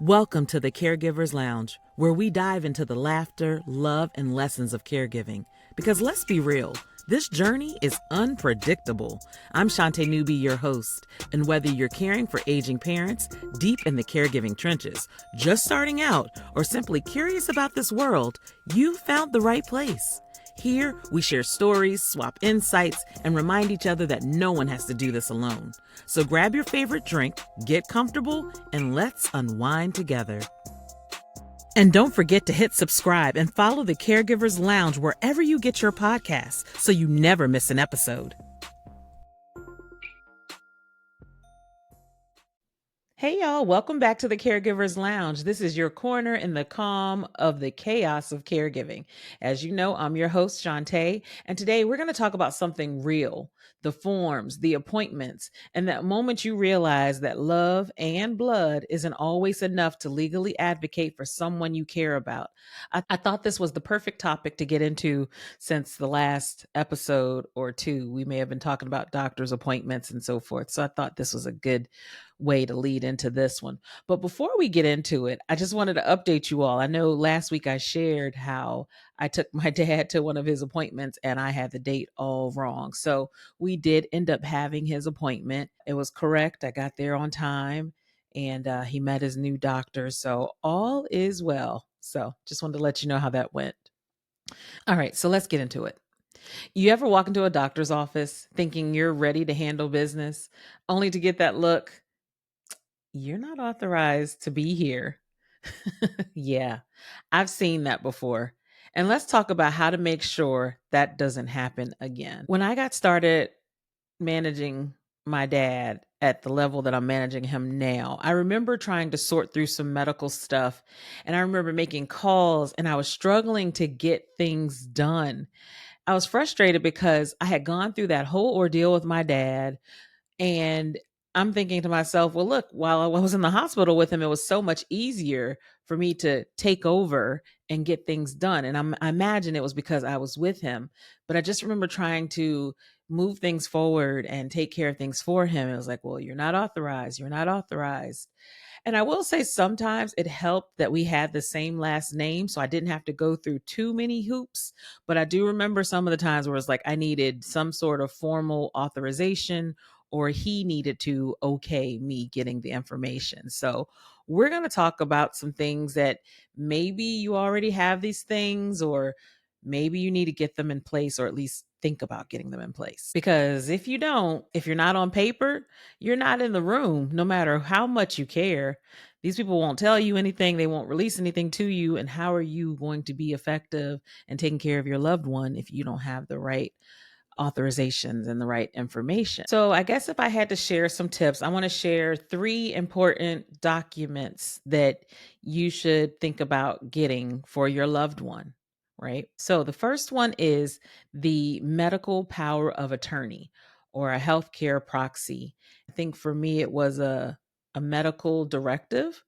Welcome to the Caregivers Lounge, where we dive into the laughter, love, and lessons of caregiving. Because let's be real, this journey is unpredictable. I'm Shaunte Newby, your host, and whether you're caring for aging parents deep in the caregiving trenches, just starting out, or simply curious about this world, you found the right place. Here, we share stories, swap insights, and remind each other that no one has to do this alone. So grab your favorite drink, get comfortable, and let's unwind together. And don't forget to hit subscribe and follow the Caregivers Lounge wherever you get your podcasts so you never miss an episode. Hey y'all, welcome back to the Caregivers Lounge. This is your corner in the calm of the chaos of caregiving. As you know, I'm your host, Shaunte, and today we're going to talk about something real, the forms, the appointments, and that moment you realize that love and blood isn't always enough to legally advocate for someone you care about. I thought this was the perfect topic to get into since the last episode or two. We may have been talking about doctor's appointments and so forth, so I thought this was a good way to lead into this one. But before we get into it, I just wanted to update you all. I know last week I shared how I took my dad to one of his appointments and I had the date all wrong. So we did end up having his appointment. It was correct. I got there on time and he met his new doctor. So all is well. So just wanted to let you know how that went. All right, so let's get into it. You ever walk into a doctor's office thinking you're ready to handle business, only to get that look? You're not authorized to be here. Yeah, I've seen that before. And let's talk about how to make sure that doesn't happen again. When I got started managing my dad at the level that I'm managing him now, I remember trying to sort through some medical stuff. And I remember making calls and I was struggling to get things done. I was frustrated because I had gone through that whole ordeal with my dad. And I'm thinking to myself, well, look, while I was in the hospital with him, it was so much easier for me to take over and get things done. And I imagine it was because I was with him. But I just remember trying to move things forward and take care of things for him. It was like, well, you're not authorized. You're not authorized. And I will say sometimes it helped that we had the same last name, so I didn't have to go through too many hoops. But I do remember some of the times where it's like I needed some sort of formal authorization or he needed to okay me getting the information. So we're going to talk about some things that maybe you already have these things, or maybe you need to get them in place, or at least think about getting them in place. Because if you don't, if you're not on paper, you're not in the room, no matter how much you care. These people won't tell you anything. They won't release anything to you. And how are you going to be effective and taking care of your loved one if you don't have the right authorizations and the right information? So I guess if I had to share some tips, I want to share 3 important documents that you should think about getting for your loved one. Right. So the first one is the medical power of attorney or a healthcare proxy. I think for me, it was a medical directive.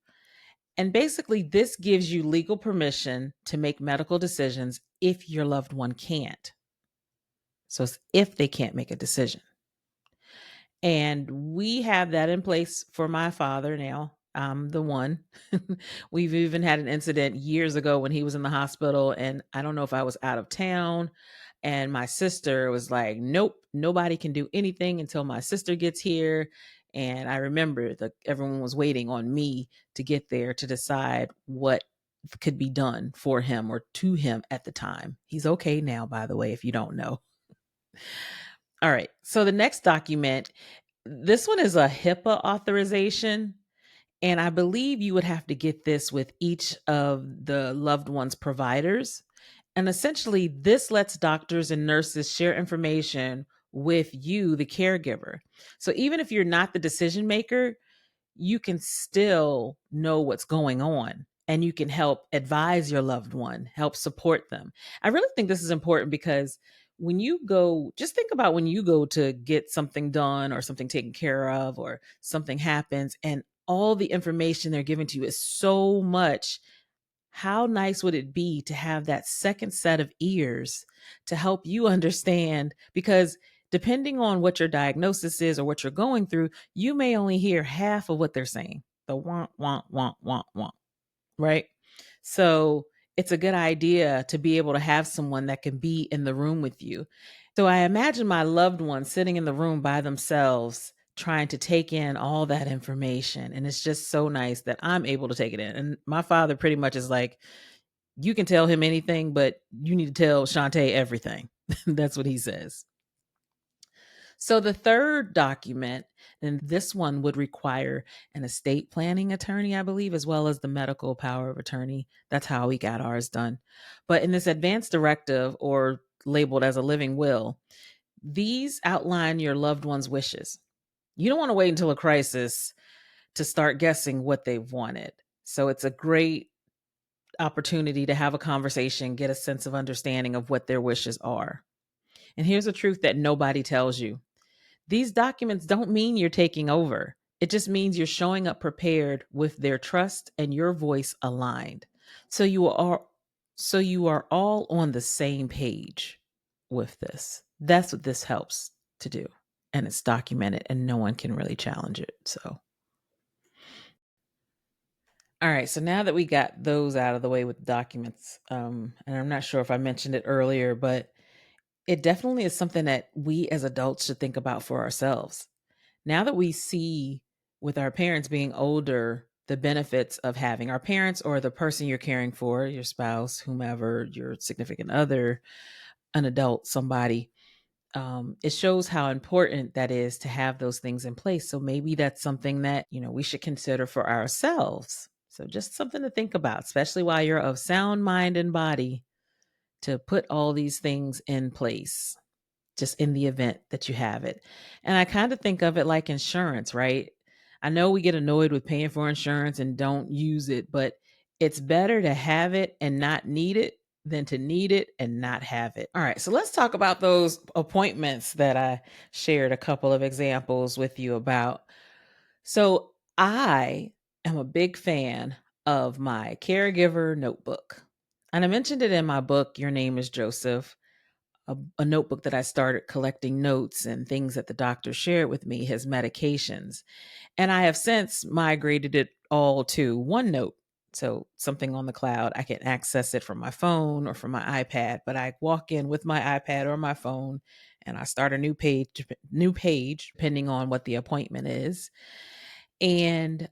And basically, this gives you legal permission to make medical decisions if your loved one can't. So it's if they can't make a decision. And we have that in place for my father now. I'm the one. We've even had an incident years ago when he was in the hospital, and I don't know if I was out of town. And my sister was like, nope, nobody can do anything until my sister gets here. And I remember that everyone was waiting on me to get there to decide what could be done for him or to him at the time. He's okay now, by the way, if you don't know. All right. So the next document, this one is a HIPAA authorization. And I believe you would have to get this with each of the loved one's providers. And essentially, this lets doctors and nurses share information with you, the caregiver. So even if you're not the decision maker, you can still know what's going on and you can help advise your loved one, help support them. I really think this is important because when you go, just think about when you go to get something done or something taken care of or something happens and all the information they're giving to you is so much. How nice would it be to have that second set of ears to help you understand? Because depending on what your diagnosis is or what you're going through, you may only hear half of what they're saying. The want, right? So it's a good idea to be able to have someone that can be in the room with you. So I imagine my loved ones sitting in the room by themselves trying to take in all that information. And it's just so nice that I'm able to take it in. And my father pretty much is like, you can tell him anything, but you need to tell Shaunte everything. That's what he says. So the third document, and this one would require an estate planning attorney, I believe, as well as the medical power of attorney. That's how we got ours done. But in this advance directive, or labeled as a living will, these outline your loved one's wishes. You don't want to wait until a crisis to start guessing what they've wanted. So it's a great opportunity to have a conversation, get a sense of understanding of what their wishes are. And here's the truth that nobody tells you: these documents don't mean you're taking over. It just means you're showing up prepared with their trust and your voice aligned. So you are all on the same page with this. That's what this helps to do. And it's documented and no one can really challenge it. So all right, so now that we got those out of the way with documents, and I'm not sure if I mentioned it earlier, but it definitely is something that we as adults should think about for ourselves. Now that we see with our parents being older, the benefits of having our parents or the person you're caring for, your spouse, whomever, your significant other, an adult, somebody, it shows how important that is to have those things in place. So maybe that's something that, we should consider for ourselves. So just something to think about, especially while you're of sound mind and body, to put all these things in place just in the event that you have it. And I kind of think of it like insurance, right? I know we get annoyed with paying for insurance and don't use it, but it's better to have it and not need it than to need it and not have it. All right, so let's talk about those appointments that I shared a couple of examples with you about. So I am a big fan of my caregiver notebook. And I mentioned it in my book, Your Name is Joseph, a notebook that I started collecting notes and things that the doctor shared with me, his medications. And I have since migrated it all to OneNote. So something on the cloud, I can access it from my phone or from my iPad, but I walk in with my iPad or my phone and I start a new page, depending on what the appointment is. And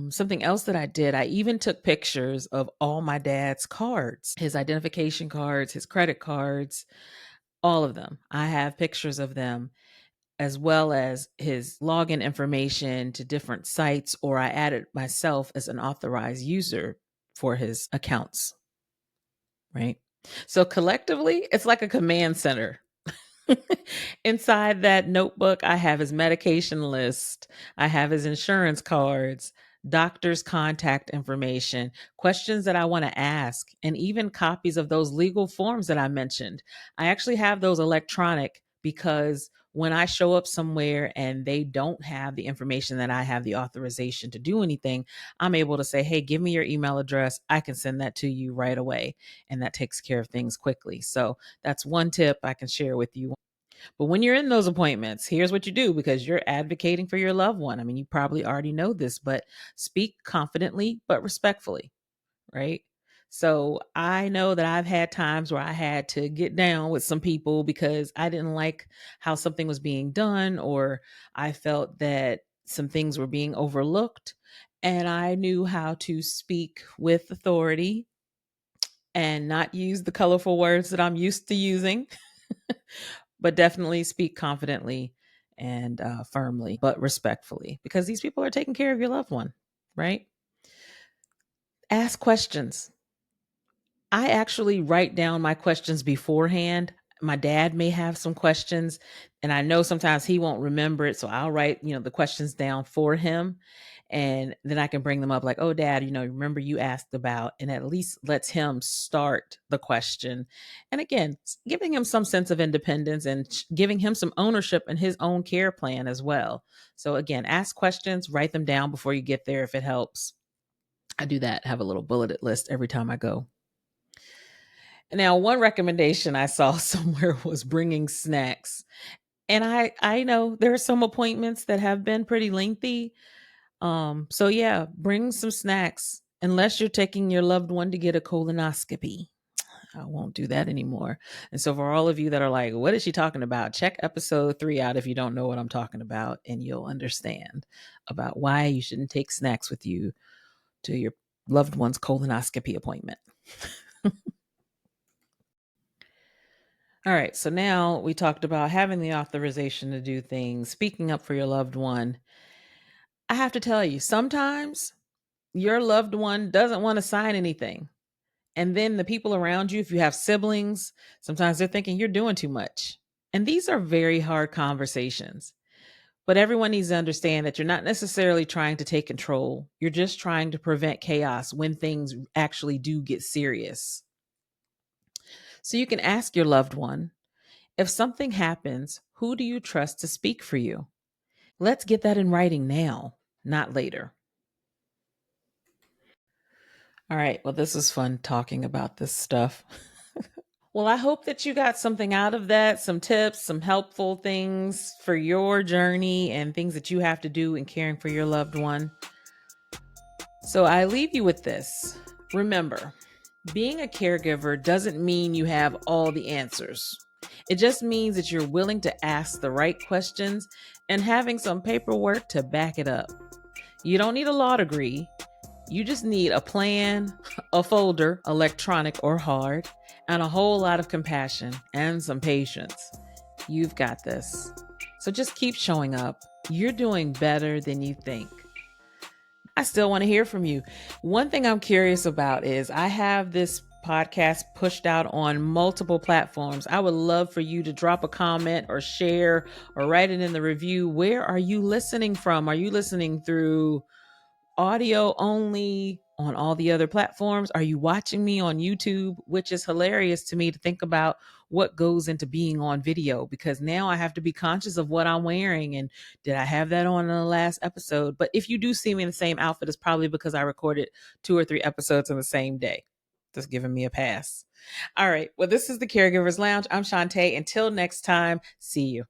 something else that I did, I even took pictures of all my dad's cards, his identification cards, his credit cards, all of them. I have pictures of them, as well as his login information to different sites, or I added myself as an authorized user for his accounts, right? So collectively, it's like a command center. Inside that notebook, I have his medication list, I have his insurance cards, doctor's contact information, questions that I want to ask, and even copies of those legal forms that I mentioned. I actually have those electronic because when I show up somewhere and they don't have the information that I have the authorization to do anything, I'm able to say, hey, give me your email address. I can send that to you right away. And that takes care of things quickly. So that's one tip I can share with you. But when you're in those appointments, here's what you do, because you're advocating for your loved one. I mean, you probably already know this, but speak confidently but respectfully, right? So I know that I've had times where I had to get down with some people because I didn't like how something was being done, or I felt that some things were being overlooked. And I knew how to speak with authority and not use the colorful words that I'm used to using, but definitely speak confidently and firmly, but respectfully, because these people are taking care of your loved one, right? Ask questions. I actually write down my questions beforehand. My dad may have some questions, and I know sometimes he won't remember it. So I'll write, the questions down for him. And then I can bring them up like, oh, dad, remember you asked about, and at least lets him start the question. And again, giving him some sense of independence and giving him some ownership in his own care plan as well. So again, ask questions, write them down before you get there if it helps. I do that, have a little bulleted list every time I go. Now, one recommendation I saw somewhere was bringing snacks. And I know there are some appointments that have been pretty lengthy. So yeah, bring some snacks unless you're taking your loved one to get a colonoscopy. I won't do that anymore. And so, for all of you that are like, what is she talking about? Check episode 3 out if you don't know what I'm talking about, and you'll understand about why you shouldn't take snacks with you to your loved one's colonoscopy appointment. All right. So, now we talked about having the authorization to do things, speaking up for your loved one. I have to tell you, sometimes your loved one doesn't want to sign anything. And then the people around you, if you have siblings, sometimes they're thinking you're doing too much. And these are very hard conversations. But everyone needs to understand that you're not necessarily trying to take control. You're just trying to prevent chaos when things actually do get serious. So you can ask your loved one, if something happens, who do you trust to speak for you? Let's get that in writing now, not later. All right. Well, this is fun talking about this stuff. Well, I hope that you got something out of that, some tips, some helpful things for your journey and things that you have to do in caring for your loved one. So I leave you with this. Remember, being a caregiver doesn't mean you have all the answers. It just means that you're willing to ask the right questions and having some paperwork to back it up. You don't need a law degree. You just need a plan, a folder, electronic or hard, and a whole lot of compassion and some patience. You've got this. So just keep showing up. You're doing better than you think. I still want to hear from you. One thing I'm curious about is I have this podcast pushed out on multiple platforms. I would love for you to drop a comment or share or write it in the review. Where are you listening from? Are you listening through audio only on all the other platforms? Are you watching me on YouTube? Which is hilarious to me to think about what goes into being on video, because now I have to be conscious of what I'm wearing and did I have that on in the last episode? But if you do see me in the same outfit, it's probably because I recorded 2 or 3 episodes in the same day. Just giving me a pass. All right. Well, this is the Caregivers Lounge. I'm Shaunte. Until next time, see you.